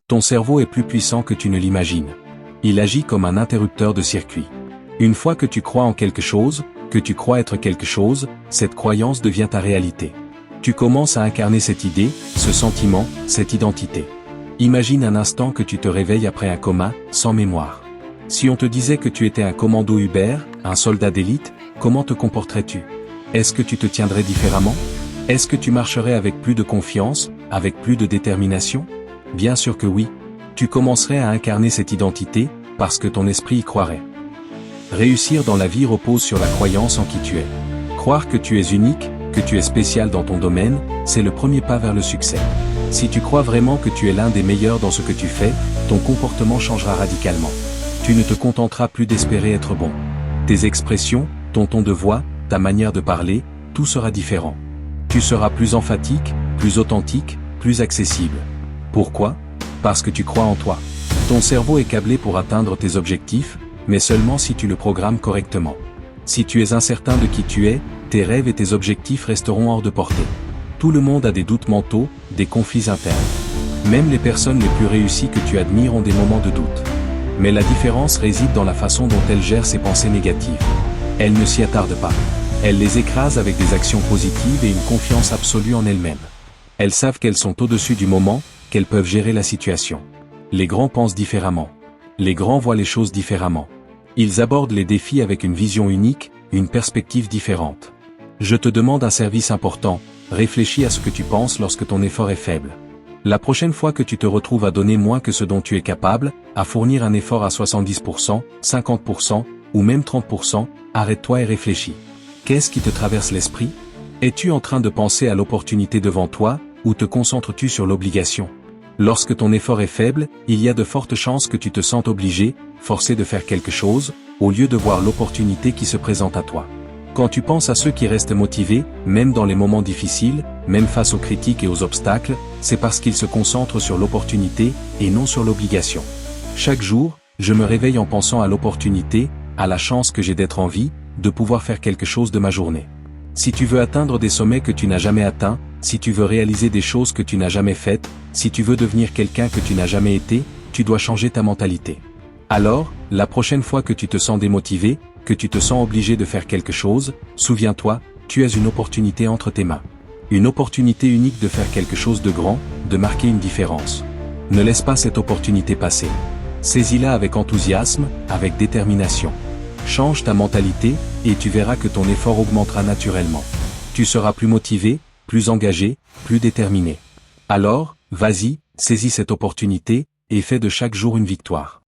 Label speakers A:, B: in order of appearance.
A: Ton cerveau est plus puissant que tu ne l'imagines. Il agit comme un interrupteur de circuit. Une fois que tu crois en quelque chose, que tu crois être quelque chose, cette croyance devient ta réalité. Tu commences à incarner cette idée, ce sentiment, cette identité. Imagine un instant que tu te réveilles après un coma, sans mémoire. Si on te disait que tu étais un commando Uber, un soldat d'élite, comment te comporterais-tu? Est-ce que tu te tiendrais différemment? Est-ce que tu marcherais avec plus de confiance, avec plus de détermination? Bien sûr que oui. Tu commencerais à incarner cette identité, parce que ton esprit y croirait. Réussir dans la vie repose sur la croyance en qui tu es. Croire que tu es unique, que tu es spécial dans ton domaine, c'est le premier pas vers le succès. Si tu crois vraiment que tu es l'un des meilleurs dans ce que tu fais, ton comportement changera radicalement. Tu ne te contenteras plus d'espérer être bon. Tes expressions, ton ton de voix, ta manière de parler, tout sera différent. Tu seras plus emphatique, plus authentique, plus accessible. Pourquoi? Parce que tu crois en toi. Ton cerveau est câblé pour atteindre tes objectifs, mais seulement si tu le programmes correctement. Si tu es incertain de qui tu es, tes rêves et tes objectifs resteront hors de portée. Tout le monde a des doutes mentaux, des conflits internes. Même les personnes les plus réussies que tu admires ont des moments de doute. Mais la différence réside dans la façon dont elles gèrent ces pensées négatives. Elles ne s'y attardent pas. Elles les écrasent avec des actions positives et une confiance absolue en elles-mêmes. Elles savent qu'elles sont au-dessus du moment, qu'elles peuvent gérer la situation. Les grands pensent différemment. Les grands voient les choses différemment. Ils abordent les défis avec une vision unique, une perspective différente. Je te demande un service important, réfléchis à ce que tu penses lorsque ton effort est faible. La prochaine fois que tu te retrouves à donner moins que ce dont tu es capable, à fournir un effort à 70%, 50% ou même 30%, arrête-toi et réfléchis. Qu'est-ce qui te traverse l'esprit? Es-tu en train de penser à l'opportunité devant toi, ou te concentres-tu sur l'obligation? Lorsque ton effort est faible, il y a de fortes chances que tu te sentes obligé, forcé de faire quelque chose, au lieu de voir l'opportunité qui se présente à toi. Quand tu penses à ceux qui restent motivés, même dans les moments difficiles, même face aux critiques et aux obstacles, c'est parce qu'ils se concentrent sur l'opportunité, et non sur l'obligation. Chaque jour, je me réveille en pensant à l'opportunité, à la chance que j'ai d'être en vie, de pouvoir faire quelque chose de ma journée. Si tu veux atteindre des sommets que tu n'as jamais atteints, si tu veux réaliser des choses que tu n'as jamais faites, si tu veux devenir quelqu'un que tu n'as jamais été, tu dois changer ta mentalité. Alors, la prochaine fois que tu te sens démotivé, que tu te sens obligé de faire quelque chose, souviens-toi, tu as une opportunité entre tes mains. Une opportunité unique de faire quelque chose de grand, de marquer une différence. Ne laisse pas cette opportunité passer. Saisis-la avec enthousiasme, avec détermination. Change ta mentalité, et tu verras que ton effort augmentera naturellement. Tu seras plus motivé, plus engagé, plus déterminé. Alors, vas-y, saisis cette opportunité, et fais de chaque jour une victoire.